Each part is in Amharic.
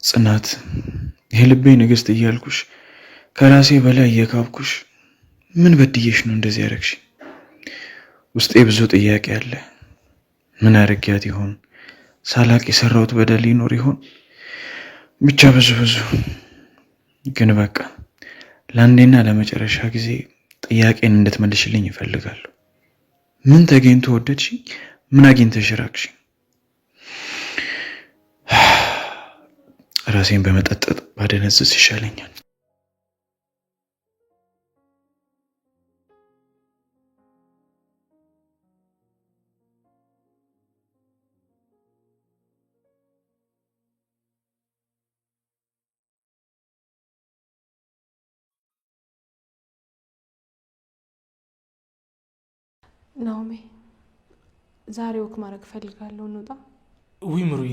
ጽናት የልቤ ንግስት እያልኩሽ ከራሴ በላይ እየካብኩሽ ምን በድዬሽ ነው እንደዚህ ያደረግሽ? ውስጤ ብዙ ጥያቄ አለ። ምን አድርጊያት ይሆን? ሳላቅ የሰራሁት በደል ይኖር ይሆን? ብቻ ብዙ ግን በቃ ለአንዴና ለመጨረሻ ጊዜ ጥያቄን እንድትመልሽልኝ ይፈልጋሉ። ምን ተገኝቶ ወደድሽ? ምን አግኝተሽ ራቅሽ? ራሴን በመጠጠጥ ባደነዝዝ ይሻለኛል። ናኦሚ ዛሬ ወክ ማድረግ ፈልጋለሁ። እንውጣ። ውይ ምሩዬ፣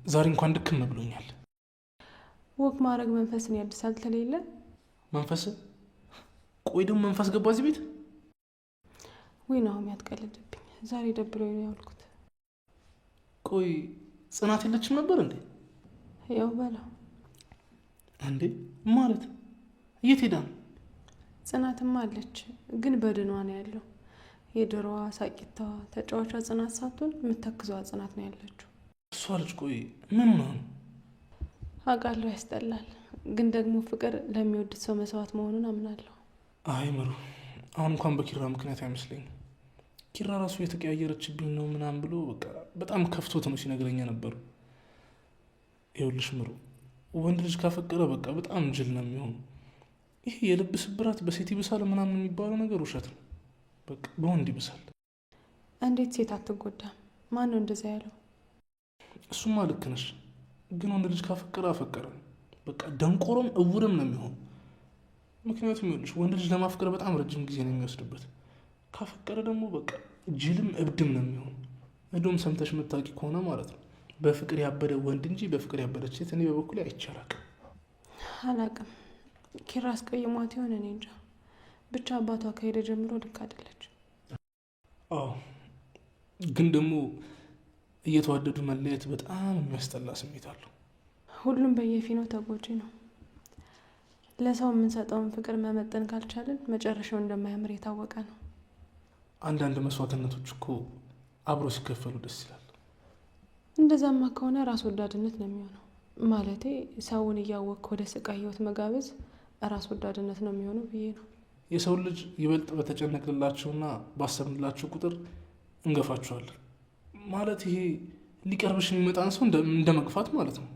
ዛሬ እንኳን ድክም ብሎኛል። ወክ ማድረግ መንፈስን ያድሳል ተሌለ መንፈስ? ቆይ ደግሞ መንፈስ ገባ እዚህ ቤት? ውይ ናኦሚ አትቀልድብኝ። ዛሬ ደብሮኝ ነው ያልኩት። ቆይ ጽናት የለችም ነበር እንዴ? ያው በላ እንዴ ማለት የት ሄዳ ነው? ጽናትማ አለች፣ ግን በድኗ ነው ያለው። የድሮዋ ሳቂታዋ ተጫዋቿ ጽናት ሳትሆን የምታክዘዋ ጽናት ነው ያለችው። እሷ ልጅ ቆይ ምን ሆና ነው? አውቃለሁ ያስጠላል፣ ግን ደግሞ ፍቅር ለሚወዱት ሰው መስዋዕት መሆኑን አምናለሁ። አይ ምሩ፣ አሁን እንኳን በኪራ ምክንያት አይመስለኝም። ኪራ ራሱ የተቀያየረችብኝ ነው ምናምን ብሎ በቃ በጣም ከፍቶት ነው ሲነግረኝ ነበር። ይኸውልሽ ምሩ፣ ወንድ ልጅ ካፈቀረ በቃ በጣም ጅል ነው የሚሆኑ። ይሄ የልብ ስብራት በሴት ይብሳል ምናምን የሚባለው ነገር ውሸት ነው። በቃ በወንድ ይብሳል። እንዴት ሴት አትጎዳም? ማን ነው እንደዛ ያለው? እሱማ ልክ ነሽ፣ ግን ወንድ ልጅ ካፈቀረ አፈቀረ በቃ ደንቆሮም እውርም ነው የሚሆኑ። ምክንያቱም ይኸውልሽ ወንድ ልጅ ለማፍቀር በጣም ረጅም ጊዜ ነው የሚወስድበት። ካፈቀረ ደግሞ በቃ ጅልም እብድም ነው የሚሆኑ። እንደውም ሰምተሽ የምታውቂ ከሆነ ማለት ነው በፍቅር ያበደ ወንድ እንጂ በፍቅር ያበደች ሴት እኔ በበኩሌ አይቻላቅም። አላቅም። ኪራ አስቀይሟት ይሆን? እኔ እንጃ። ብቻ አባቷ ከሄደ ጀምሮ ልክ አይደለች። አዎ፣ ግን ደግሞ እየተዋደዱ መለየት በጣም የሚያስጠላ ስሜት አለው። ሁሉም በየፊናው ተጎጂ ነው። ለሰው የምንሰጠውን ፍቅር መመጠን ካልቻልን መጨረሻው እንደማያምር የታወቀ ነው። አንዳንድ መስዋዕትነቶች እኮ አብሮ ሲከፈሉ ደስ ይላል። እንደዛማ ከሆነ ራስ ወዳድነት ነው የሚሆነው። ማለቴ ሰውን እያወቅክ ወደ ስቃይ ህይወት መጋበዝ ራስ ወዳድነት ነው የሚሆነው ብዬ ነው። የሰው ልጅ ይበልጥ በተጨነቅላቸውና ባሰብንላቸው ቁጥር እንገፋቸዋለን። ማለት ይሄ ሊቀርብሽ የሚመጣን ሰው እንደ መግፋት ማለት ነው።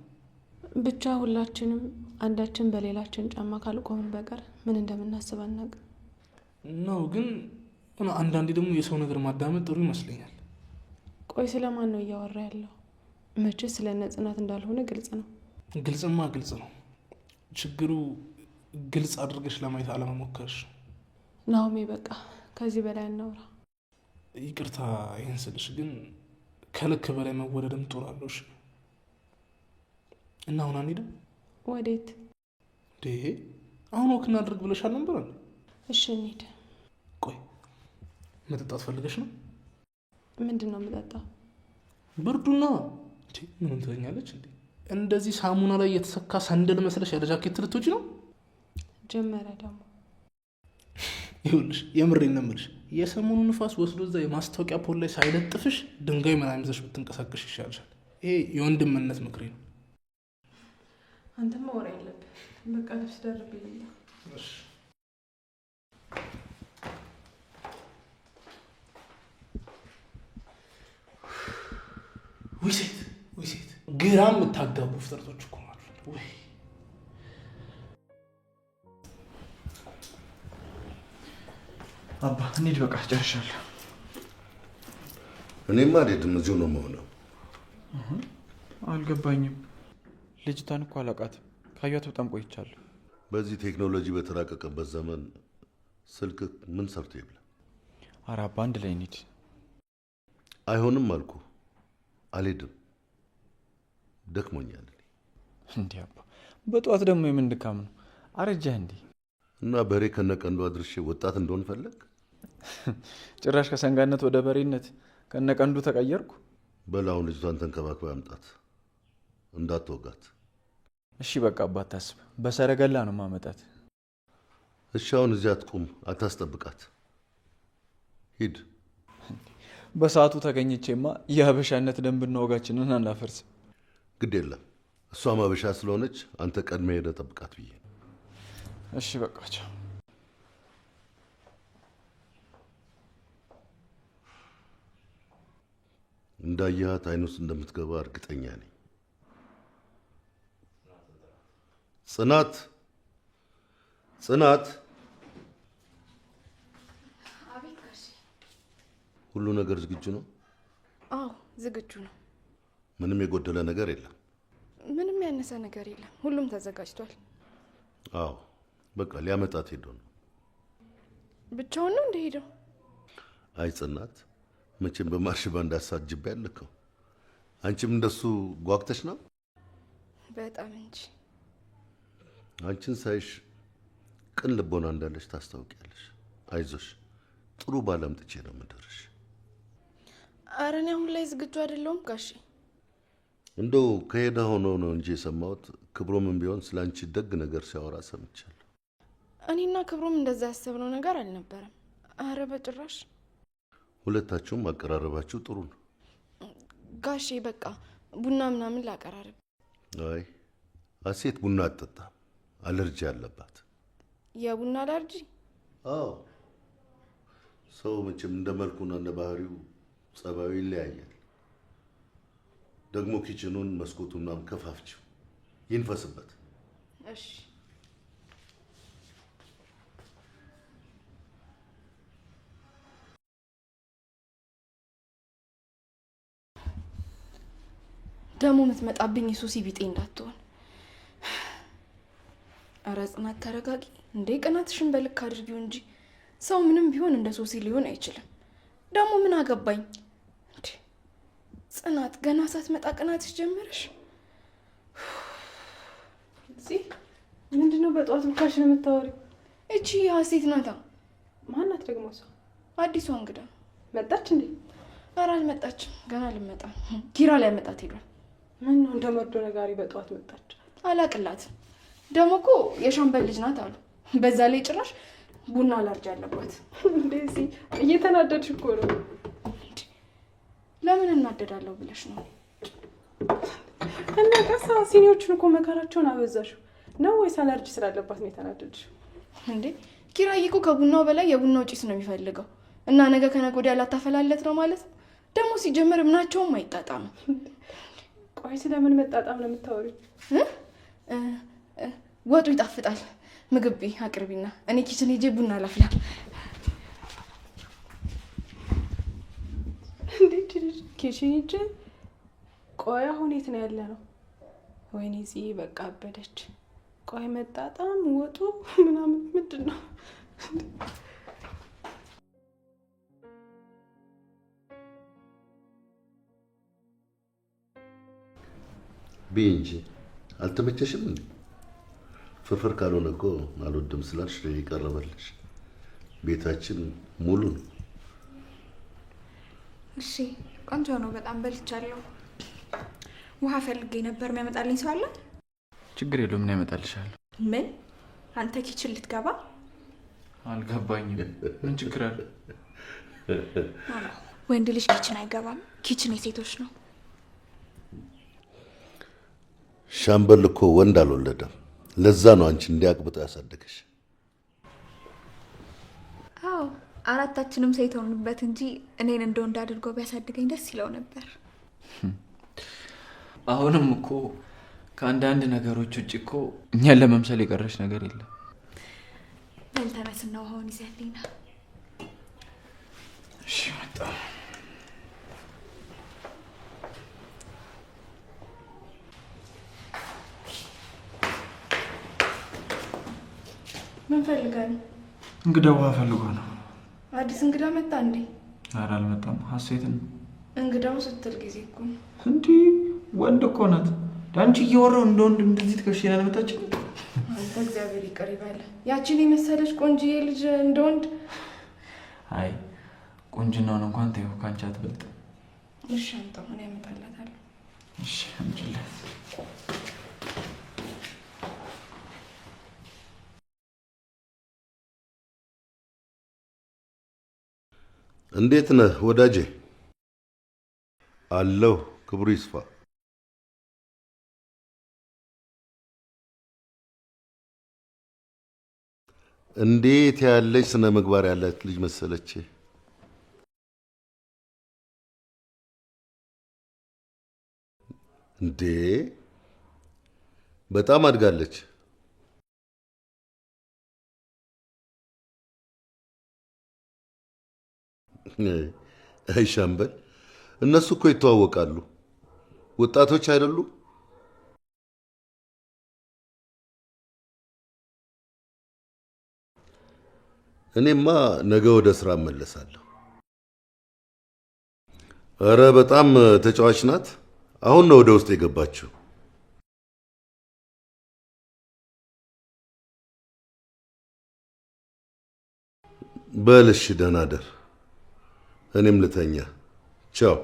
ብቻ ሁላችንም አንዳችን በሌላችን ጫማ ካልቆምን በቀር ምን እንደምናስብ አናውቅም ነው። ግን አንዳንዴ ደግሞ የሰው ነገር ማዳመጥ ጥሩ ይመስለኛል። ቆይ ስለማን ነው እያወራ ያለው? መቼ ስለ ጽናት እንዳልሆነ ግልጽ ነው። ግልጽማ ግልጽ ነው። ችግሩ ግልጽ አድርገሽ ለማየት አለመሞከርሽ። ናኦሚ በቃ ከዚህ በላይ እናውራ። ይቅርታ ይህን ስልሽ ግን ከልክ በላይ መወደድም ጥሩ አለሽ። እና አሁን አንሄድም? ወዴት? አሁን ወክ እናድርግ ብለሻል ነበር። እሺ እንሂድ። ቆይ መጠጣት ፈልገሽ ነው? ምንድን ነው የምጠጣው? ብርዱና ምንም ትለኛለች እንዴ? እንደዚህ ሳሙና ላይ የተሰካ ሰንደል መስለሽ ያለ ጃኬት ልትወጪ ነው? ጀመረ ደግሞ። ይኸውልሽ የምሬን ነው የምልሽ፣ የሰሞኑ ንፋስ ወስዶ እዛ የማስታወቂያ ፖል ላይ ሳይለጥፍሽ ድንጋይ ምናምን ይዘሽ ብትንቀሳቀሽ ይሻልሻል። ይሄ የወንድምነት ምክሬ ነው። አንተማ ወሬ የለብህ። በቃ ልብስ ደርብ ይልኛ። ወይ ሴት ግራ የምታጋቡ ፍጥረቶች እኮ ማለት ነው። ወይ አባ እንሂድ፣ በቃ ጨርሻለሁ። እኔማ አልሄድም፣ እዚሁ ነው የምሆነው። አልገባኝም። ልጅቷን እኮ አላውቃትም። ካየኋት በጣም ቆይቻለሁ። በዚህ ቴክኖሎጂ በተራቀቀበት ዘመን ስልክ ምን ሰርቶ ይብላ? ኧረ አባ አንድ ላይ እንሂድ። አይሆንም አልኩ፣ አልሄድም፣ ደክሞኛል። እንዴ አባ በጠዋት ደግሞ የምን ድካም ነው? አረጃህ እንዴ? እና በሬ ከነቀንዱ አድርሼ ወጣት እንደሆን ፈለግ? ጭራሽ ከሰንጋነት ወደ በሬነት ከነቀንዱ ተቀየርኩ። በላውን ልጅቷን ተንከባክባ ያምጣት፣ እንዳትወጋት። እሺ በቃ አባታስብ፣ በሰረገላ ነው ማመጣት። እሺ አሁን እዚያ አትቁም፣ አታስጠብቃት፣ ሂድ። በሰዓቱ ተገኝቼማ የሀበሻነት ደንብና ወጋችንን አናፈርስ። ግድ የለም እሷም ሀበሻ ስለሆነች አንተ ቀድሜ ሄደህ ጠብቃት ብዬ። እሺ በቃቸው። እንዳየሃት አይን ውስጥ እንደምትገባ እርግጠኛ ነኝ። ጽናት ጽናት! አቤት ጋሼ። ሁሉ ነገር ዝግጁ ነው? አዎ ዝግጁ ነው። ምንም የጎደለ ነገር የለም? ምንም ያነሰ ነገር የለም። ሁሉም ተዘጋጅቷል። አዎ በቃ ሊያመጣት ሄዶ ነው። ብቻውን ነው እንደሄደው? አይ ጽናት፣ መቼም በማርሽ ባንድ አሳጅቤ ያለከው አንቺም እንደሱ ጓግተሽ ነው? በጣም እንጂ። አንቺን ሳይሽ ቅን ልቦና እንዳለሽ ታስታውቂያለሽ። አይዞሽ፣ ጥሩ ባል አምጥቼ ነው የምደርሽ። ኧረ እኔ አሁን ላይ ዝግጁ አይደለሁም ጋሼ። እንደው ከሄደ ሆኖ ነው እንጂ የሰማሁት ክብሮምን ቢሆን ስለ አንቺ ደግ ነገር ሲያወራ ሰምቻለሁ። እኔና ክብሮም እንደዛ ያሰብነው ነገር አልነበረም። ኧረ በጭራሽ። ሁለታችሁም አቀራረባችሁ ጥሩ ነው ጋሼ። በቃ ቡና ምናምን ላቀራርብ። አይ አሴት ቡና አትጠጣም፣ አለርጂ አለባት። የቡና አለርጂ? አዎ፣ ሰው መቼም እንደ መልኩና እንደ ባህሪው ጸባዩ ይለያያል። ደግሞ ኪችኑን መስኮቱናም ከፋፍችው ይንፈስበት። እሺ። ደግሞ የምትመጣብኝ የሱሲ ቢጤ እንዳትሆን። ኧረ ጽናት ተረጋጊ እንዴ! ቅናትሽን በልክ አድርጊው እንጂ ሰው ምንም ቢሆን እንደ ሶሲ ሊሆን አይችልም። ደግሞ ምን አገባኝ እንዴ? ጽናት ገና ሳትመጣ ቅናትሽ ጀመረሽ። እዚህ ምንድነው በጠዋት ብቻሽ ነው የምታወሪው? እቺ ሀሴት ናታ። ማናት ደግሞ? ሰው አዲሷ እንግዳ መጣች እንዴ? ኧረ አልመጣችም፣ ገና ልመጣ። ኪራ ላይ መጣት ሄዷል። ምን ነው እንደመርዶ ነጋሪ በጠዋት መጣች? አላቅላትም። ደግሞ እኮ የሻምበል ልጅ ናት አሉ። በዛ ላይ ጭራሽ ቡና አላርጅ አለባት። እንደዚህ እየተናደድሽ እኮ ነው። ለምን እናደዳለሁ ብለሽ ነው? እና ቀሳ ሲኒዎቹን እኮ መከራቸውን አበዛሽው ነው ወይስ አላርጅ ስላለባት ነው የተናደድሽ? እንዴ ኪራይ እኮ ከቡናው በላይ የቡናው ጭስ ነው የሚፈልገው። እና ነገ ከነገ ወዲያ ላታፈላለት ነው ማለት ነው። ደግሞ ሲጀምር ምናቸውም አይጣጣም። ቆይ ስለምን መጣጣም ነው የምታወሪው? ወጡ ይጣፍጣል። ምግብ አቅርቢና እኔ ኪችን ሄጄ ቡና ላፍላ። እንዴት ኪችን ሄጄ? ቆይ አሁን የት ነው ያለ ነው? ወይኔ እዚህ በቃ አበደች። ቆይ መጣጣም ወጡ ምናምን ምንድን ነው? ቢንጂ አልተመቸሽም እንዴ? ፍርፍር ካልሆነ እኮ አልወድም ስላልሽ ይቀርበልሽ። ቤታችን ሙሉ ነው። እሺ ቆንጆ ነው። በጣም በልቻለሁ። ውሃ ፈልጌ ነበር። የሚያመጣልኝ ሰው አለ? ችግር የለውም፣ ምን ያመጣልሻለሁ? ምን አንተ ኪችን ልትገባ? አልገባኝም። ምን ችግር አለ? ወንድ ልጅ ኪችን አይገባም። ኪችን የሴቶች ነው። ሻምበል እኮ ወንድ አልወለደም። ለዛ ነው አንቺ እንዲያቅብጣ ያሳደገሽ። አዎ አራታችንም ሴት ሆንበት እንጂ እኔን እንደ ወንድ አድርጎ ቢያሳድገኝ ደስ ይለው ነበር። አሁንም እኮ ከአንዳንድ ነገሮች ውጭ እኮ እኛን ለመምሰል የቀረሽ ነገር የለም። በልተነስና ውሃውን ይዘህልኝ ና። እሺ መጣ። ምን ፈልጋለሁ? እንግዳ ውሃ ፈልጎ ነው። አዲስ እንግዳ መጣ እንዴ? ኧረ አልመጣም። ሀሴትን እንግዳው ስትል ጊዜ እኮ እንዲህ ወንድ እኮ ናት። ዳንቺ እየወራው እንደ ወንድ እንደዚህ ትከሽና ለመጣች። አንተ እግዚአብሔር ይቅር ይበል። ያቺን የመሰለች ቆንጆዬ ልጅ እንደ ወንድ። አይ ቁንጅናውን እንኳን ተይው፣ ካንቺ አትበልጥ። እሺ አምጣው፣ እኔ አመጣላታለሁ። እሺ አምጪላት። እንዴት ነህ ወዳጄ? አለሁ፣ ክብሩ ይስፋ። እንዴት ያለች ስነ ምግባር ያላት ልጅ መሰለች። እንዴ በጣም አድጋለች። አይ ሻምበል፣ እነሱ እኮ ይተዋወቃሉ። ወጣቶች አይደሉ? እኔማ ነገ ወደ ስራ እመለሳለሁ። እረ በጣም ተጫዋች ናት። አሁን ነው ወደ ውስጥ የገባችው። በልሽ ደህና ደር። እኔም ልተኛ። ቻው።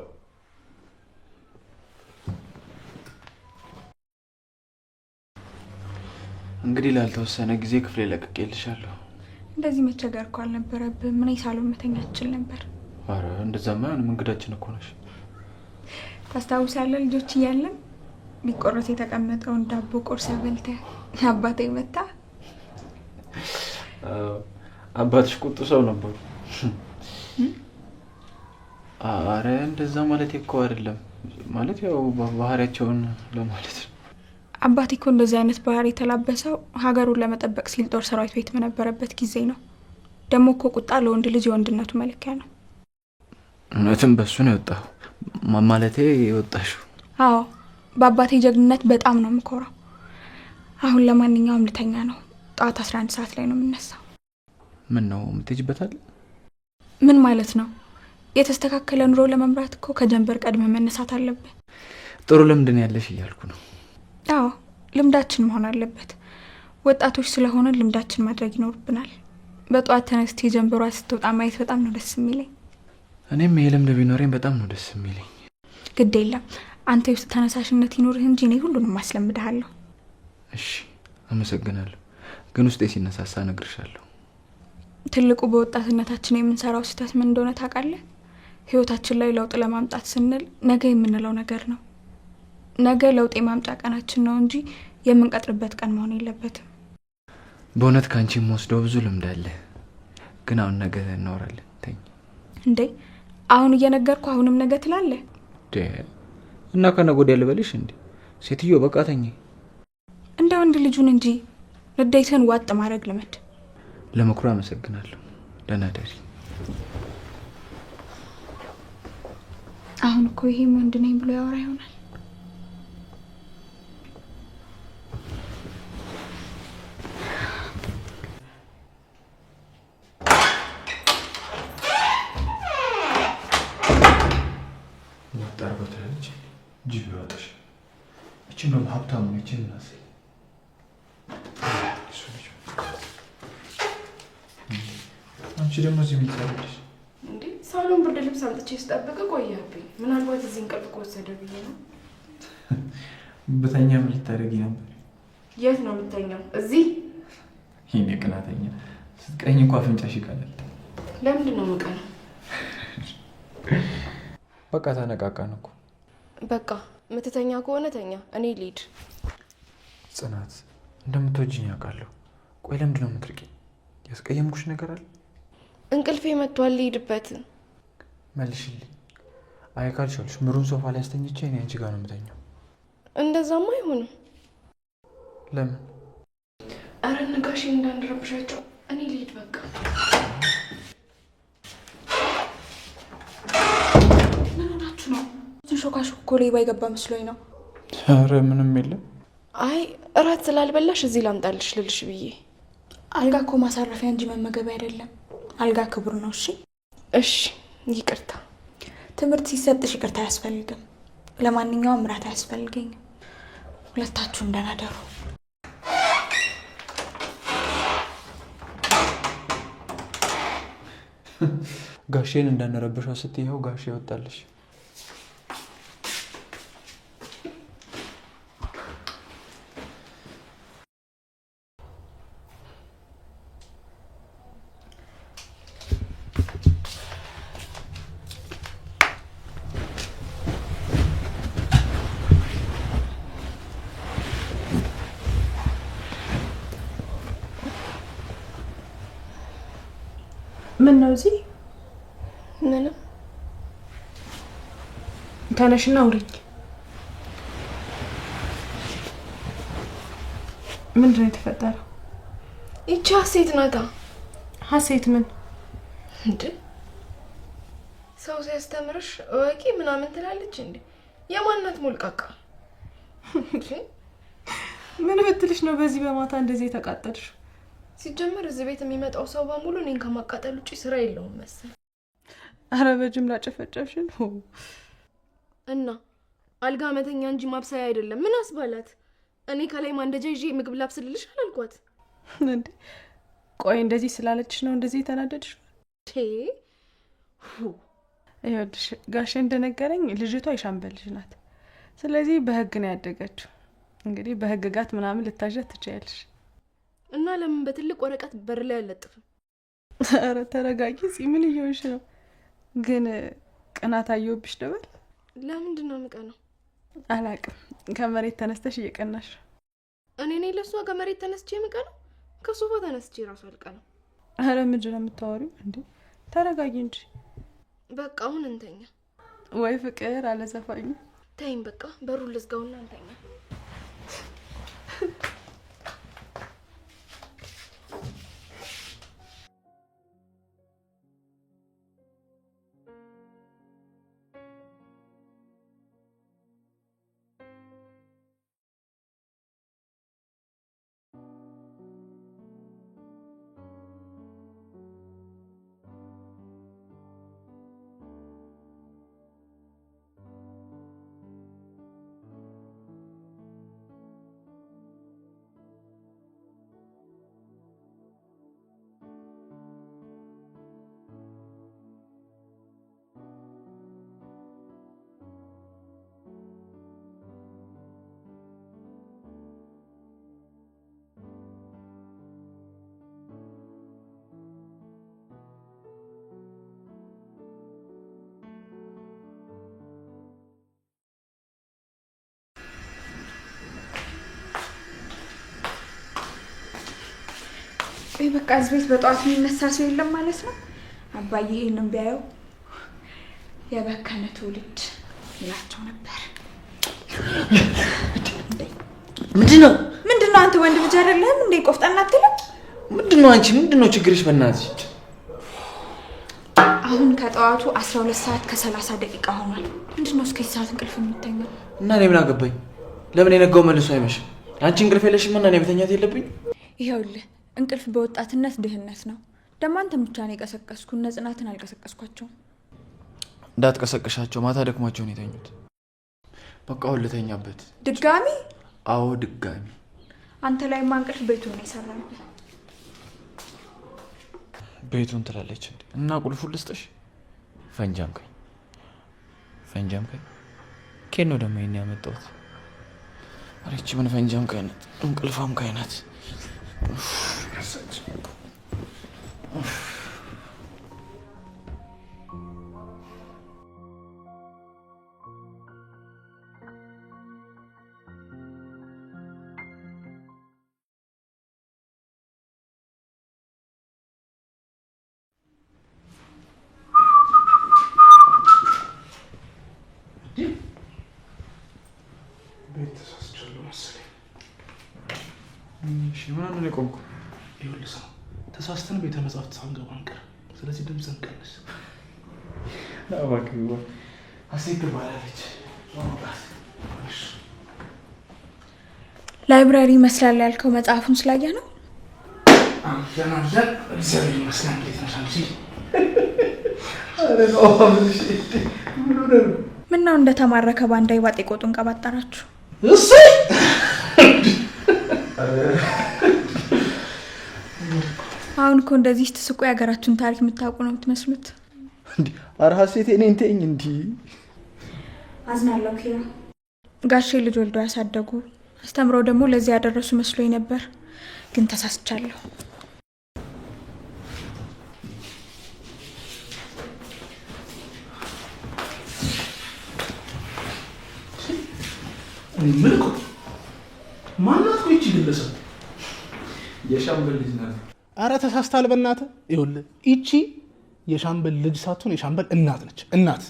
እንግዲህ ላልተወሰነ ጊዜ ክፍሌ ለቅቄልሻለሁ። እንደዚህ መቸገር እኮ አልነበረብህም። ምን ሳሎን መተኛ ትችል ነበር። አረ እንደዛማ አይሆንም። እንግዳችን እኮ ነሽ። ታስታውሳለህ? ልጆች እያለን ሊቆረስ የተቀመጠውን ዳቦ ቆርሰ በልተህ አባቴ መታ። አባትሽ ቁጡ ሰው ነበሩ። አረ እንደዛ ማለት እኮ አይደለም። ማለት ያው ባህሪያቸውን ለማለት ነው። አባቴ እኮ እንደዚህ አይነት ባህሪ የተላበሰው ሀገሩን ለመጠበቅ ሲል ጦር ሰራዊት ቤት በነበረበት ጊዜ ነው። ደግሞ እኮ ቁጣ ለወንድ ልጅ የወንድነቱ መለኪያ ነው። እውነትም በሱ ነው የወጣው። ማለቴ የወጣሽው? አዎ፣ በአባቴ ጀግንነት በጣም ነው የምኮራው። አሁን ለማንኛውም ልተኛ ነው። ጠዋት 11 ሰዓት ላይ ነው የምነሳው። ምን ነው የምትሄጂበታል? ምን ማለት ነው? የተስተካከለ ኑሮ ለመምራት እኮ ከጀንበር ቀድመ መነሳት አለብን። ጥሩ ልምድ ነው ያለሽ እያልኩ ነው። አዎ፣ ልምዳችን መሆን አለበት። ወጣቶች ስለሆነ ልምዳችን ማድረግ ይኖርብናል። በጠዋት ተነስቼ ጀንበሯ ስትወጣ ማየት በጣም ነው ደስ የሚለኝ። እኔም ይሄ ልምድ ቢኖረኝ በጣም ነው ደስ የሚለኝ። ግድ የለም፣ አንተ ውስጥ ተነሳሽነት ይኖርህ እንጂ እኔ ሁሉንም አስለምድሃለሁ። እሺ፣ አመሰግናለሁ። ግን ውስጤ ሲነሳሳ እነግርሻለሁ። ትልቁ በወጣትነታችን የምንሰራው ስህተት ምን እንደሆነ ታውቃለህ? ህይወታችን ላይ ለውጥ ለማምጣት ስንል ነገ የምንለው ነገር ነው። ነገ ለውጥ የማምጫ ቀናችን ነው እንጂ የምንቀጥርበት ቀን መሆን የለበትም። በእውነት ካንቺ የምወስደው ብዙ ልምድ አለ። ግን አሁን ነገ እናወራለን። ተኝ። እንዴ አሁን እየነገርኩ አሁንም ነገ ትላለህ? እና ከነገ ወዲያ ልበልሽ እንዴ? ሴትዮ በቃ ተኝ። እንደ ወንድ ልጁን እንጂ ንዴትን ዋጥ ማድረግ ልመድ። ለምክሩ አመሰግናለሁ። ደህና ደሪ። አሁን እኮ ይሄም ወንድ ነኝ ብሎ ያወራ ይሆናል። ጅብ ይወጣሽ። እቺ ነው ሀብታሙ ነች እናስ አንቺ ደግሞ እዚህ ምን ትሰሪያለሽ እንዴ? ሳሎን ብርድ ልብስ አምጥቼ ስጠብቅ ቆየህብኝ። ምናልባት እዚህ እንቅልፍ ከወሰደ ብዬ ነው። በተኛ ምን ልታደርጊ ነበር? የት ነው የምተኛው? እዚህ? ይሄኔ ቅናተኛ ስትቀኝ እንኳ አፍንጫሽ ይቀላል። ለምንድን ነው የምቀነው? በቃ ተነቃቃን እኮ። በቃ ምትተኛ ከሆነ ተኛ፣ እኔ ልሂድ። ጽናት እንደምትወጂኝ አውቃለሁ። ቆይ ለምንድን ነው የምትርቂኝ? ያስቀየምኩሽ ነገር አለ? እንቅልፌ መጥቷል፣ ልሂድበት። መልሽልኝ። አይ ካልሻልሽ ምሩን ሶፋ ላይ አስተኝቼ እኔ አንቺ ጋር ነው የምተኛው። እንደዛማ አይሆንም። ለምን? አረ ነጋሽ እንዳንረብሻቸው፣ እኔ ልሂድ በቃ። ምን ሆናችሁ ነው? ሾካሽ እኮ ሌባ የገባ መስሎኝ ነው። አረ ምንም የለም። አይ እራት ስላልበላሽ እዚህ ላምጣልሽ ልልሽ ብዬ። አልጋ እኮ ማሳረፊያ እንጂ መመገቢያ አይደለም። አልጋ ክቡር ነው። እሺ እሺ፣ ይቅርታ። ትምህርት ሲሰጥሽ ይቅርታ አያስፈልግም። ለማንኛውም እራት አያስፈልገኝም። ሁለታችሁም ደህና ደሩ። ጋሼን እንዳንረብሻው ስትይኸው ጋሼ ይወጣልሽ። ምን ነው እዚህ? ምንም። ተነሽና ውሪኝ። ምንድን ነው የተፈጠረው? ይቺ ሀሴት ናታ። ሀሴት ምን እንዴ? ሰው ሲያስተምርሽ እወቂ ምናምን ትላለች እንዴ? የማናት ሞልቃቃ? ምን ብትልሽ ነው በዚህ በማታ እንደዚህ የተቃጠልሽ? ሲጀመር እዚህ ቤት የሚመጣው ሰው በሙሉ እኔን ከማቃጠል ውጪ ስራ የለውም መሰል። አረ በጅምላ ጨፈጨፍሽን። እና አልጋ መተኛ እንጂ ማብሰያ አይደለም። ምን አስባላት? እኔ ከላይ ማንደጃ ይዤ ምግብ ላብስልልሽ አላልኳት እንዴ? ቆይ እንደዚህ ስላለችሽ ነው እንደዚህ የተናደድሽ? ይኸውልሽ ጋሼ እንደነገረኝ ልጅቷ የሻምበል ልጅ ናት። ስለዚህ በህግ ነው ያደገችው። እንግዲህ በህግጋት ምናምን ልታዣት ትችያለሽ። እና ለምን በትልቅ ወረቀት በር ላይ አለጥፍም? አረ ተረጋጊ። ምን እየሆንሽ ነው? ግን ቅናት አየሁብሽ ደበል። ለምንድን ነው የምቀናው? አላቅም። ከመሬት ተነስተሽ እየቀናሽ። እኔ ነኝ ለሷ ከመሬት ተነስቼ የምቀናው? ከሶፋ ተነስቼ ራሱ አልቀናም። አረ ምንድን ነው የምታወሪው እንዴ? ተረጋጊ እንጂ። በቃ አሁን እንተኛ። ወይ ፍቅር አለ ዘፋኙ። ተይኝ በቃ በሩን ልዝጋውና እንተኛ። በቃ እዚህ ቤት በጧት የሚነሳ ሰው የለም ማለት ነው። አባዬ ይሄንን ቢያየው የበከነ ትውልድ ይላቸው ነበር። ምንድነው አንተ ወንድ ልጅ አይደለም እንዴ? ቆፍጣና አትልም? ምንድነው አንቺ? ምንድነው ችግርሽ? በእናትሽ አሁን ከጠዋቱ 12 ሰዓት ከ30 ደቂቃ ሆኗል። ምንድነው እስከ ሰዓት እንቅልፍ የምተኛው? እና እኔ ምን አገባኝ? ለምን የነጋው መልሶ አይመሽም? አንቺ እንቅልፍ የለሽም እና እኔ መተኛት የለብኝ? ይኸውልህ እንቅልፍ በወጣትነት ድህነት ነው። ደግሞ አንተን ብቻ ነው የቀሰቀስኩ፣ እነ ጽናትን አልቀሰቀስኳቸውም። እንዳትቀሰቅሻቸው፣ ማታ ደክሟቸው ነው የተኙት። በቃ አሁን ልተኛበት። ድጋሚ? አዎ ድጋሚ። አንተ ላይ እንቅልፍ ቤቱን ነው የሰራብህ። ቤቱን ትላለች እንዴ? እና ቁልፉን ልስጥሽ? ፈንጃምከኝ ኬን ነው ደግሞ ይሄን ያመጣሁት? አሬች ምን ፈንጃምከኝ ናት? እንቅልፋምከኝ ናት። ምናምን ነው የቆምኩ? ይኸውልህ ሰው ተሳስተን ቤተ መጻሕፍት ሳንገባ አንቀር። ስለዚህ ድምፅህን ቀንስ። እባክህ ሀሴት ትባላለች። ላይብራሪ ይመስላል ያልከው መጽሐፉን ስላየህ ነው? እግዚአብሔር ይመስገን። እንዴት ነሽ አንቺ? ምነው እንደተማረከ ባንዳ ይባጤ ቆጡን ቀባጠራችሁ? አሁን እኮ እንደዚህ ስትስቁ የሀገራችሁን ታሪክ የምታውቁ ነው የምትመስሉት። እንዴ ኧረ ሀሴት እኔን ተይኝ እንዴ። አዝናለሁ ኪራ። ጋሼ ልጅ ወልዶ ያሳደጉ አስተምረው ደግሞ ለዚህ ያደረሱ መስሎኝ ነበር፣ ግን ተሳስቻለሁ። ምልኩ ማናት? ቆይቺ ግለሰብ የሻምበል ልጅ ናት። አረ ተሳስታል በእናትህ። ይኸውልህ ይቺ የሻምበል ልጅ ሳትሆን የሻምበል እናት ነች። እናት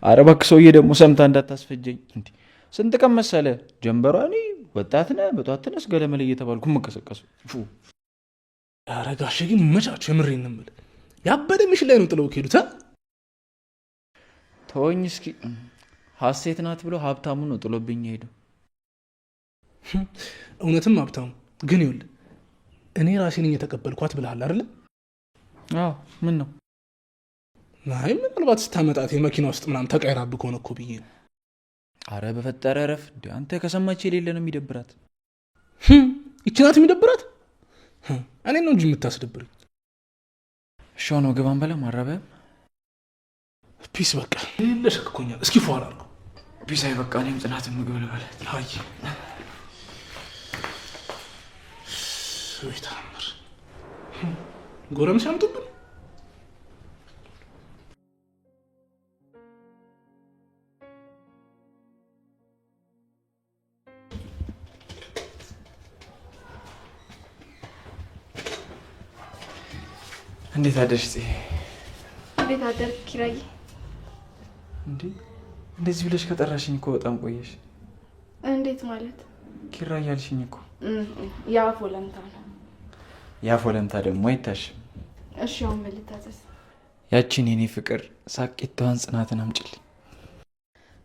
ኧረ እባክህ ሰውዬ ደግሞ ሰምታ እንዳታስፈጀኝ። እንዴ ስንት ቀን መሰለ ጀንበሯ እኔ ወጣት ነህ በጧት ተነስ ገለመለ እየተባልኩ የምንቀሰቀሱ። ኧረ ጋሼ ግን መቻቸው የምሬን ነው የምልህ። ያበደ ምሽል ላይ ነው ጥለው ከሄዱት። ተወኝ እስኪ። ሀሴት ናት ብሎ ሀብታሙ ነው ጥሎብኝ ሄደው። እውነትም ሀብታሙ ግን ይኸውልህ እኔ ራሴን እየተቀበልኳት ብለሃል አይደል? አዎ ምን ነው? አይ ምናልባት ስታመጣት የመኪና ውስጥ ምናምን ተቀይራብህ ከሆነ እኮ ብዬ ነው። አረ በፈጠረ ረፍ አንተ ከሰማች የሌለ ነው የሚደብራት። ይቺ ናት የሚደብራት? እኔ ነው እንጂ የምታስደብርኝ። እሺ ነው ገባን በላ ማረበ ፒስ በቃ ለሸክኮኛል። እስኪ ፏል አልኩ ፒስ። አይ በቃ እኔም ጽናትን ምግብ ልበላት። አይ ወይታምር ጎረም ሲያምጡብን እንዴት አደርሽ? እንዴት አደርክ ኪራዬ? እንዴ እንደዚህ ብለሽ ከጠራሽኝ እኮ በጣም ቆየሽ። እንዴት ማለት? ኪራይ ያልሽኝ እኮ የአፍ ወለምታ ነው። የአፍ ወለምታ ደግሞ አይታሽም። እሺ አሁን ምን ልታዘዝ? ያቺን የኔ ፍቅር ሳቂቷን ጽናትን አምጪልኝ።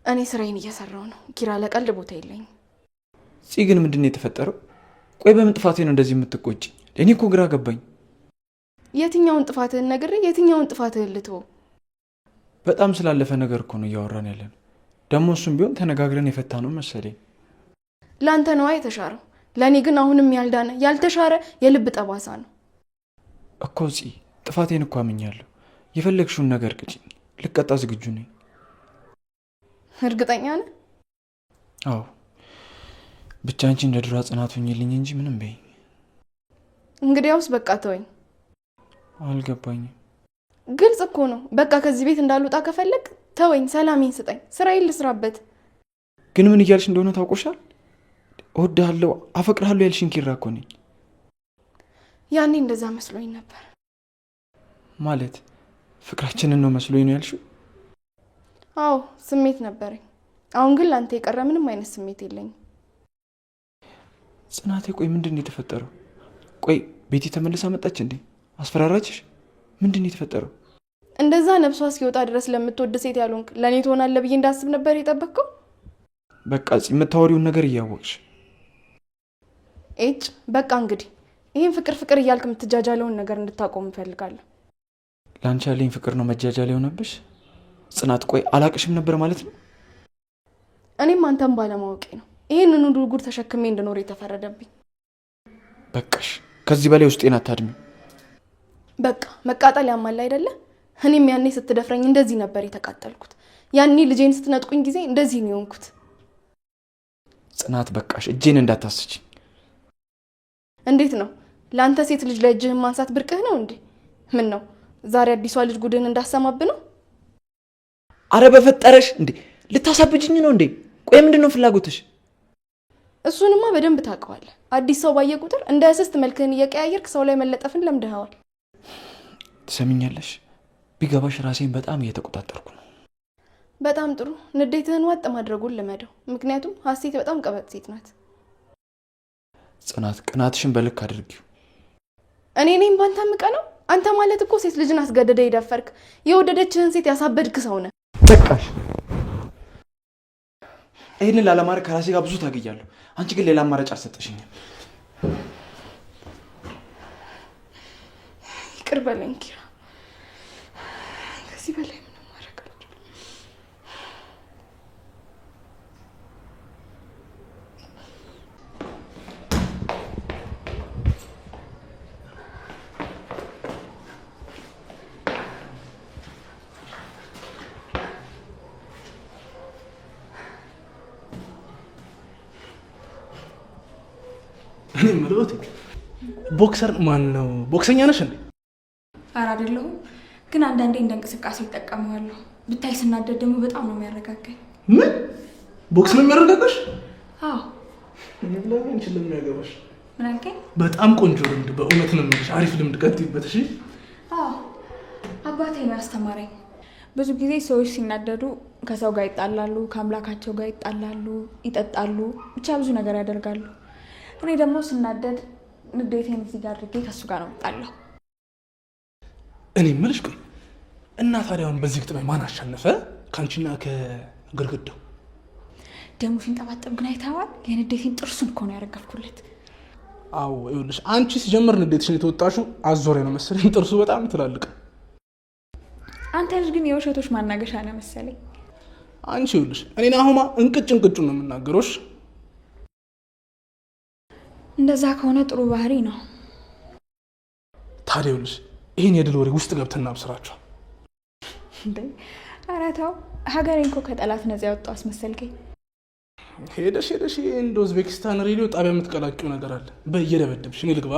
እኔ ስራዬን እየሰራው ነው ኪራ፣ ለቀልድ ቦታ የለኝም። ግን ምንድን ነው የተፈጠረው? ቆይ በምን ጥፋቴ ነው እንደዚህ የምትቆጭኝ? እኔ እኮ ግራ ገባኝ። የትኛውን ጥፋትህን ነግሬ የትኛውን ጥፋትህን ልትወው? በጣም ስላለፈ ነገር እኮ ነው እያወራን ያለን። ደግሞ እሱም ቢሆን ተነጋግረን የፈታ ነው መሰለኝ። ለአንተ ነዋ የተሻረው፣ ለእኔ ግን አሁንም ያልዳነ ያልተሻረ የልብ ጠባሳ ነው እኮ። ጥፋቴን እኮ አምኛለሁ። የፈለግሽውን ነገር ቅጭኝ፣ ልቀጣ ዝግጁ ነኝ። እርግጠኛ ነህ? አዎ ብቻ አንቺ እንደ ድሮ ጽናት ሁኚልኝ እንጂ ምንም በይኝ። እንግዲያውስ በቃ ተወኝ። አልገባኝም። ግልጽ እኮ ነው። በቃ ከዚህ ቤት እንዳልወጣ ከፈለግ ተወኝ፣ ሰላሜን ስጠኝ፣ ስራዬን ልስራበት። ግን ምን እያልሽ እንደሆነ ታውቆሻል? እወድሃለሁ አፈቅርሃለሁ ያልሽኝ ኪራ እኮ ነኝ። ያኔ እንደዛ መስሎኝ ነበር። ማለት ፍቅራችንን ነው መስሎኝ ነው ያልሽው? አዎ ስሜት ነበረኝ። አሁን ግን ለአንተ የቀረ ምንም አይነት ስሜት የለኝም። ጽናቴ ቆይ ምንድን ነው የተፈጠረው? ቆይ ቤቲ ተመልሳ መጣች እንዴ? አስፈራራችሽ? ምንድን ነው የተፈጠረው? እንደዛ ነፍሷ እስኪወጣ ድረስ ለምትወድ ሴት ያልሆንክ ለእኔ ትሆናለህ ብዬ እንዳስብ ነበር የጠበቅከው? በቃ የምታወሪውን ነገር እያወቅሽ ኤጭ በቃ እንግዲህ ይህን ፍቅር ፍቅር እያልክ የምትጃጃለውን ነገር እንድታቆም እንፈልጋለሁ። ለአንቺ ያለኝ ፍቅር ነው መጃጃል የሆነብሽ? ጽናት ቆይ አላቅሽም ነበር ማለት ነው? እኔም አንተም ባለማወቄ ነው ይህንን ሁሉ ጉድ ተሸክሜ እንድኖር የተፈረደብኝ። በቃሽ፣ ከዚህ በላይ ውስጤን አታድሚ። በቃ መቃጠል ያማል አይደለ? እኔም ያኔ ስትደፍረኝ እንደዚህ ነበር የተቃጠልኩት። ያኔ ልጄን ስትነጥቁኝ ጊዜ እንደዚህ ነው የሆንኩት። ጽናት በቃሽ፣ እጄን እንዳታስች። እንዴት ነው ለአንተ ሴት ልጅ ላይ እጅህን ማንሳት ብርቅህ ነው እንዴ? ምን ነው ዛሬ አዲሷ ልጅ ጉድህን እንዳሰማብ ነው? አረ በፈጠረሽ እንዴ ልታሳብጅኝ ነው እንዴ? ቆይ ምንድን ነው ፍላጎትሽ? እሱንማ በደንብ ታውቀዋለህ። አዲስ ሰው ባየ ቁጥር እንደ እስስት መልክህን እየቀያየርክ ሰው ላይ መለጠፍን ለምደኸዋል። ትሰሚኛለሽ? ቢገባሽ ራሴን በጣም እየተቆጣጠርኩ ነው። በጣም ጥሩ። ንዴትህን ዋጥ ማድረጉን ልመደው። ምክንያቱም ሀሴት በጣም ቀበጥ ሴት ናት። ጽናት ቅናትሽን በልክ አድርጊው። እኔ ነኝ ባንተ ምቀነው? አንተ ማለት እኮ ሴት ልጅን አስገደደ የደፈርክ የወደደችህን ሴት ያሳበድክ ሰው ነህ። በቃሽ። ይህንን ላለማድረግ ከራሴ ጋር ብዙ ታግያለሁ። አንቺ ግን ሌላ አማራጭ አልሰጠሽኝም። ይቅር በለኝ ኪራ። ከዚህ በላይ ምንም ማድረግ አልችልም። እኔ የምልዎት ቦክሰር ማን ነው? ቦክሰኛ ነሽ እንዴ? ኧረ አይደለሁም፣ ግን አንዳንዴ እንደ እንቅስቃሴ ይጠቀመዋለሁ። ብታይ ስናደድ ደግሞ በጣም ነው የሚያረጋጋኝ። ምን ቦክስ ነው የሚያረጋጋሽ? አዎ። ለምን አንቺ ለምን ያገባሽ? ምን አልከኝ? በጣም ቆንጆ ልምድ፣ በእውነት ነው የምልሽ። አሪፍ ልምድ፣ ቀጥይበት። እሺ አዎ አባቴ ነው ያስተማረኝ። ብዙ ጊዜ ሰዎች ሲናደዱ ከሰው ጋር ይጣላሉ፣ ከአምላካቸው ጋር ይጣላሉ፣ ይጠጣሉ፣ ብቻ ብዙ ነገር ያደርጋሉ። እኔ ደግሞ ስናደድ ንዴቴን እዚህ ጋር አድርጌ ከእሱ ጋር ነው የምጣላው። እኔ የምልሽ ቆይ እና ታዲያውን በዚህ ግጥም ማን አሸነፈ? ከአንቺና ከግርግዳው? ደግሞ ሲንጠባጠብ ግን አይተኸዋል? የንዴቴን ጥርሱን እኮ ነው ያረገፍኩለት። አዎ ይኸውልሽ አንቺ ሲጀምር ንዴትሽን የተወጣሽው አዞሬ ነው መሰለኝ። ጥርሱ በጣም ትላልቅ። አንተ ልጅ ግን የውሸቶች ማናገሻ ነው መሰለኝ። አንቺ ይኸውልሽ እኔን አሁማ እንቅጩን ነው የምናገሮሽ። እንደዛ ከሆነ ጥሩ ባህሪ ነው። ታዲያ ይኸውልሽ ይህን የድል ወሬ ውስጥ ገብተን እናብስራቸዋል። እንዴ ኧረ ተው፣ ሀገሬን እኮ ከጠላት ነፃ ያወጣው አስመሰልከኝ። ሄደሽ እንደ ኡዝቤኪስታን ሬዲዮ ጣቢያ የምትቀላቂው ነገር አለ። በየደበደብሽ እኔ ልግባ።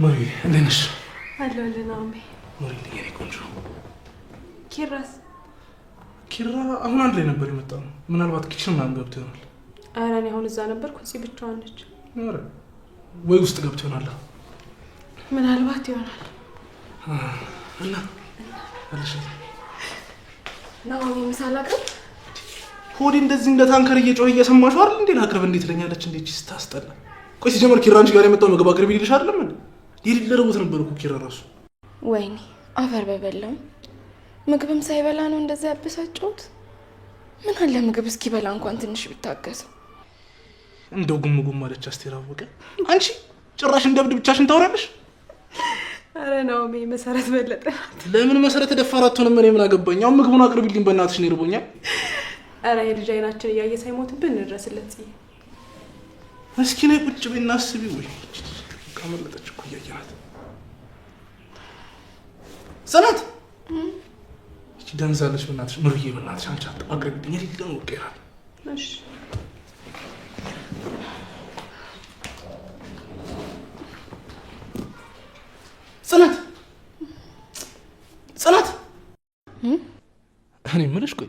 ሞሪ እንዴት ነሽ? አለሁልህ ናኦሚ። ሞሪ የኔ ቆንጆ። ኪራስ? ኪራ አሁን አንድ ላይ ነበር የመጣው። ምናልባት ኪችን ምናምን ገብቶ ይሆናል። ኧረ እኔ አሁን እዛ ነበርኩ። እዚህ ብቻዋን ነች። ኧረ ወይ ውስጥ ገብቶ ይሆናል። ምናልባት ይሆናል። እና አለሽ ናኦሚ ምሳ ላቅርብ? ሆዴ እንደዚህ እንደ ታንከር እየጮኸ እየሰማሽው አይደል እንዴ? ላቅርብ እንዴት ትለኛለች? እንዴት ስታስጠላ። ቆይ ሲጀመር ኪራ አንቺ ጋር የመጣው ምግብ አቅርብ ይልሽ አይደለም እንዴ? የሌለ ረቦት ነበር እኮ ኪራ ራሱ። ወይኔ አፈር በበላው። ምግብም ሳይበላ ነው እንደዛ ያበሳጨሁት። ምን አለ ምግብ እስኪበላ እንኳን ትንሽ ቢታገሰው። እንደው ጉም አለች አስቴር አወቀ። አንቺ ጭራሽ እንደብድ ብቻሽን ታወራለሽ። ኧረ ናኦሚ መሰረት በለጠ። ለምን መሰረት ደፋራቱን ምን ምን አገባኝ? አሁን ምግቡን አቅርቢልኝ በእናትሽ ነው ይርቦኛል። ኧረ የልጅ አይናችን እያየ ሳይሞትብን እንድረስለት። እስኪ ነይ ቁጭ በይና አስቢ። ወይ ካመለጠች እኮ እያየናት ጽናት እቺ ደንዛለች። በእናትሽ ምሩዬ በእናትሽ አንቺ አቅርቢልኝ። የሌለ ነው ቀራል። እሺ ጽናት እኔ የምልሽ ቆይ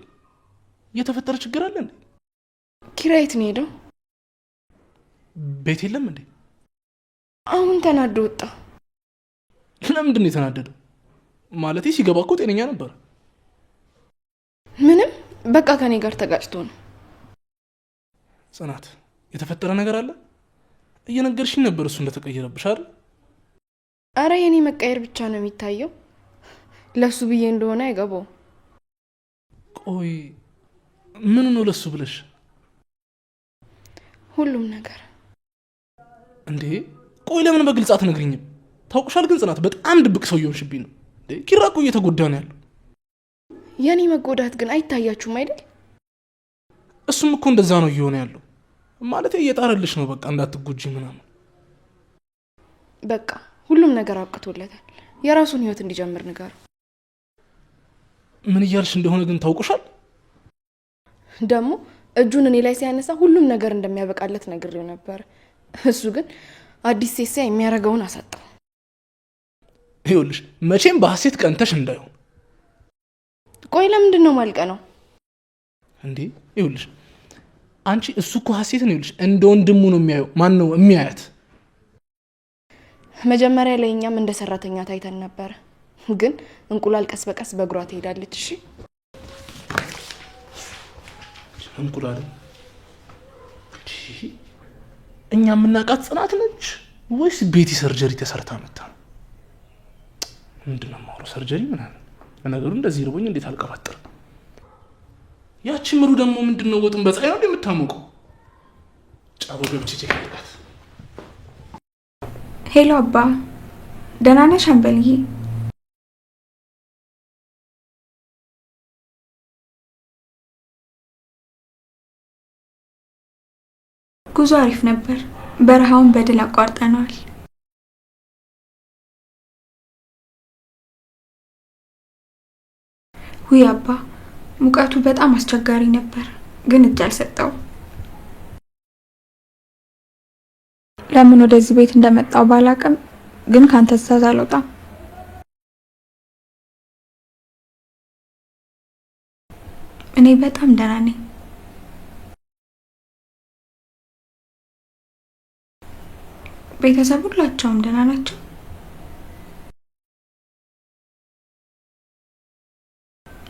የተፈጠረ ችግር አለ እንዴ? ኪራ የት ነው ሄደው? ቤት የለም እንዴ? አሁን ተናዶ ወጣ። ለምንድን ነው የተናደደው? ማለቴ ሲገባ እኮ ጤነኛ ነበር። ምንም በቃ ከኔ ጋር ተጋጭቶ ነው። ጽናት የተፈጠረ ነገር አለ? እየነገርሽኝ ነበር እሱ እንደተቀየረብሽ አይደል? አረ የኔ መቀየር ብቻ ነው የሚታየው። ለሱ ብዬ እንደሆነ አይገባው። ቆይ ምን ነው ለሱ ብለሽ? ሁሉም ነገር እንዴ። ቆይ ለምን በግልጽ አትነግሪኝም? ታውቁሻል ግን ጽናት በጣም ድብቅ ሰው እየሆንሽብኝ ነው። እንዴ ኪራ እኮ እየተጎዳ ነው ያለው። የኔ መጎዳት ግን አይታያችሁም አይደል? እሱም እኮ እንደዛ ነው እየሆነ ያለው። ማለት እየጣረልሽ ነው በቃ እንዳትጎጂ ምናምን። በቃ ሁሉም ነገር አብቅቶለታል። የራሱን ህይወት እንዲጀምር ንገረው። ምን እያልሽ እንደሆነ ግን ታውቁሻል? ደግሞ እጁን እኔ ላይ ሲያነሳ ሁሉም ነገር እንደሚያበቃለት ነግሬው ነበር። እሱ ግን አዲስ ሴሳ የሚያረጋውን አሳጣው። ይኸውልሽ መቼም በሐሴት ቀንተሽ እንዳይሆን። ቆይ ለምንድን ነው ማልቀ ነው እንዴ? ይኸውልሽ አንቺ እሱ እኮ ሐሴትን ይኸውልሽ እንደ ወንድሙ ነው የሚያየው። ማን ነው የሚያያት? መጀመሪያ ላይ እኛም እንደ ሰራተኛ ታይተን ነበር፣ ግን እንቁላል ቀስ በቀስ በእግሯ ትሄዳለች። እሺ እንቁላል እኛ የምናውቃት ጽናት ነች ወይስ ቤቲ ሰርጀሪ ተሰርታ መጣ? ምንድነው የማወራው? ሰርጀሪ ምናምን። ለነገሩ እንደዚህ ርቦኝ እንዴት አልቀባጥር። ያቺ ምሩ ደግሞ ምንድነው ወጡን በፀሐይ ነው የምታሞቀው? ጫቦ ገብቼ ቼክ አድርጋት። ሄሎ አባ፣ ደህና ነሽ አንበልዬ? ጉዞ አሪፍ ነበር። በረሃውን በድል አቋርጠናል። ውይ አባ፣ ሙቀቱ በጣም አስቸጋሪ ነበር፣ ግን እጅ አልሰጠው። ለምን ወደዚህ ቤት እንደመጣው ባላቅም ግን ካንተ ትእዛዝ አልወጣም። እኔ በጣም ደህና ነኝ። ቤተሰብ ሁላቸውም ደህና ናቸው።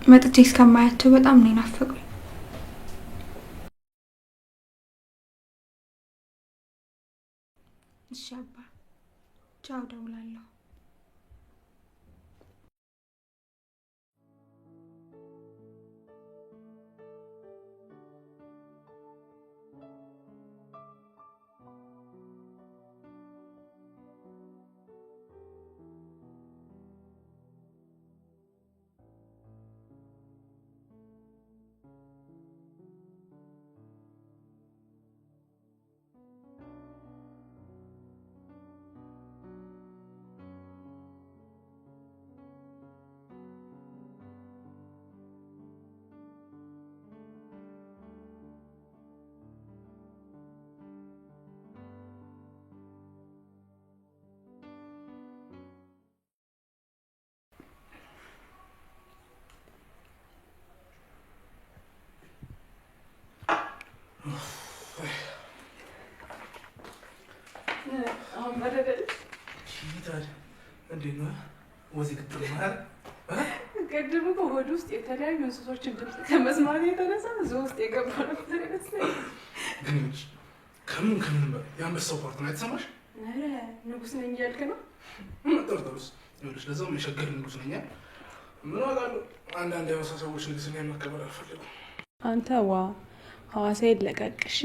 መጥቼ እስከማያቸው በጣም ነው ናፈቁኝ። እሺ አባ፣ ቻው፣ ደውላለሁ። እንዴት ነው ወዚህ ግጥም ማለት ቅድም እኮ ሆድ ውስጥ የተለያዩ እንስሶችን ድምፅ ከመስማት የተነሳ እዚህ ውስጥ የገባ ነበር ይመስለኝ። ግን ከምን በላይ የአንበሳው ፓርት ነው የተሰማሽ? ኧረ ንጉስ ነኝ እያልክ ነው? ጠርጠሩስ ይኸውልሽ፣ ለዛውም የሸገር ንጉስ ነኝ። ምን አውቃለሁ፣ አንዳንድ የሐዋሳ ሰዎች ንግስና መቀበል አልፈልግም። አንተ ዋ ሐዋሳ ይለቀቅ። እሺ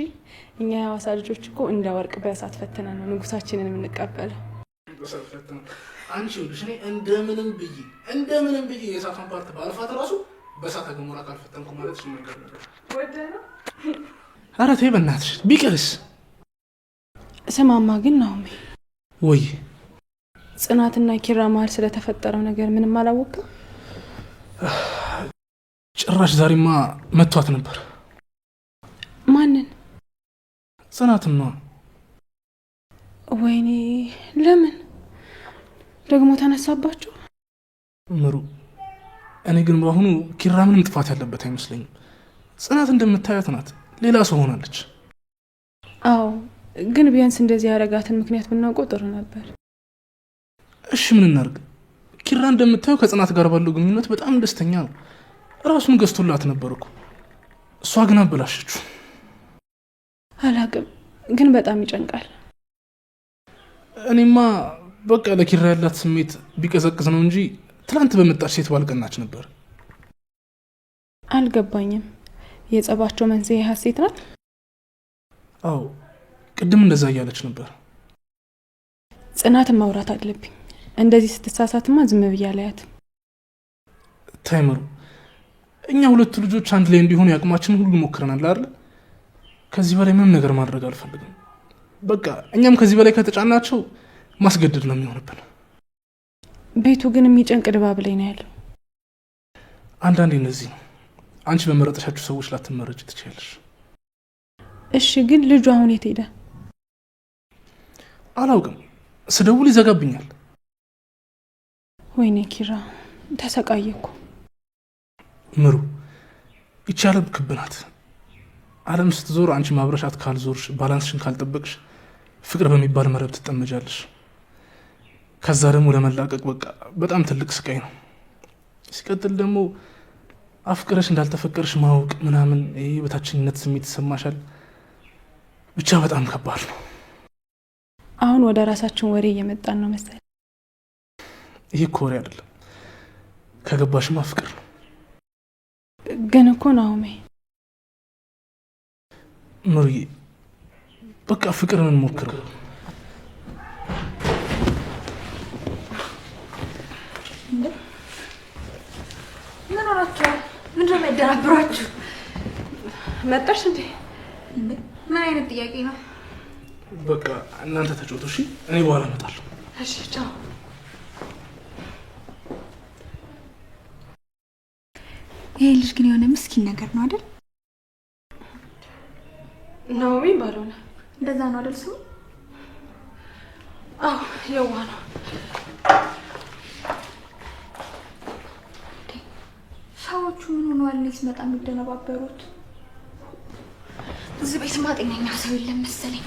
እኛ የሐዋሳ ልጆች እኮ እንደ ወርቅ በእሳት ፈትነን ነው ንጉሳችንን የምንቀበለው። በእሳት ፈትነን አንቺ ይኸውልሽ፣ እኔ እንደምንም ብዬ የእሳቱን ፓርት በአልፋት ራሱ በእሳት ገሞራ ካልፈተንኩ ማለት ሲነገር ነበር። ወደ ነው። ኧረ ተይ በእናትሽ ቢቀርስ። ስማማ ግን ናሆሜ፣ ወይ ጽናትና ኪራ መሀል ስለተፈጠረው ነገር ምንም አላወቅም? ጭራሽ ዛሬማ መቷት ነበር። ማንን? ጽናትን ነው። ወይኔ ለምን ደግሞ ተነሳባችሁ? ምሩ፣ እኔ ግን በአሁኑ ኪራ ምንም ጥፋት ያለበት አይመስለኝም። ጽናት እንደምታያት ናት፣ ሌላ ሰው ሆናለች። አዎ ግን ቢያንስ እንደዚህ ያረጋትን ምክንያት ብናውቀው ጥሩ ነበር። እሺ ምን እናርግ? ኪራ እንደምታየው ከጽናት ጋር ባለው ግንኙነት በጣም ደስተኛ ነው። ራሱን ገዝቶላት ነበር እኮ። እሷ ግን አበላሸችው። አላቅም ግን በጣም ይጨንቃል። እኔማ በቃ ለኪራ ያላት ስሜት ቢቀዘቅዝ ነው እንጂ ትላንት በመጣች ሴት ባልቀናች ነበር። አልገባኝም። የጸባቸው መንስኤ ሀሴት ናት? አዎ ቅድም እንደዛ እያለች ነበር። ጽናትን ማውራት አለብኝ። እንደዚህ ስትሳሳትማ ዝም ብዬ አላያትም። ታይመሩ፣ እኛ ሁለቱ ልጆች አንድ ላይ እንዲሆኑ ያቅማችን ሁሉ ሞክረናል አይደል? ከዚህ በላይ ምንም ነገር ማድረግ አልፈልግም። በቃ እኛም ከዚህ በላይ ከተጫናቸው ማስገደድ ነው የሚሆንብን። ቤቱ ግን የሚጨንቅ ድባብ ላይ ነው ያለው። አንዳንዴ እንደዚህ ነው። አንቺ በመረጠሻችሁ ሰዎች ላትመረጭ ትችያለሽ። እሺ ግን ልጁ አሁን የት ሄደ? አላውቅም፣ ስደውል ይዘጋብኛል። ወይኔ ኪራ ተሰቃየኩ። ምሩ፣ ይቻላል ክብ ናት። ዓለም ስትዞር አንቺ ማብረሻት ካልዞርሽ፣ ባላንስሽን ካልጠበቅሽ ፍቅር በሚባል መረብ ትጠመጃለሽ። ከዛ ደግሞ ለመላቀቅ በቃ በጣም ትልቅ ስቃይ ነው። ሲቀጥል ደግሞ አፍቅረሽ እንዳልተፈቀርሽ ማወቅ ምናምን፣ ይሄ በታችኝነት ስሜት ይሰማሻል። ብቻ በጣም ከባድ ነው። አሁን ወደ ራሳችን ወሬ እየመጣን ነው መሰለኝ። ይህ እኮ ወሬ አይደለም፣ ከገባሽማ ፍቅር ነው። ግን እኮ ናሆሜ፣ ምሩዬ በቃ ፍቅርን እንሞክረው። ምን ሆናችሁ? ምንድን ነው የሚያደናብራችሁ? መጣሽ እንዴ? ምን አይነት ጥያቄ ነው? በቃ እናንተ ተጫወቱ እሺ፣ እኔ በኋላ እመጣለሁ። እሺ ቻው። ይሄ ልጅ ግን የሆነ ምስኪን ነገር ነው አይደል? ናሆሜ ባልሆነ እንደዛ ነው አይደል? ስሙ የዋ ነው። ሰዎቹ ምን ሆነዋል? እኔ ስመጣ የሚደነባበሩት። እዚህ ቤትማ ጤነኛ ሰው የለም መሰለኝ።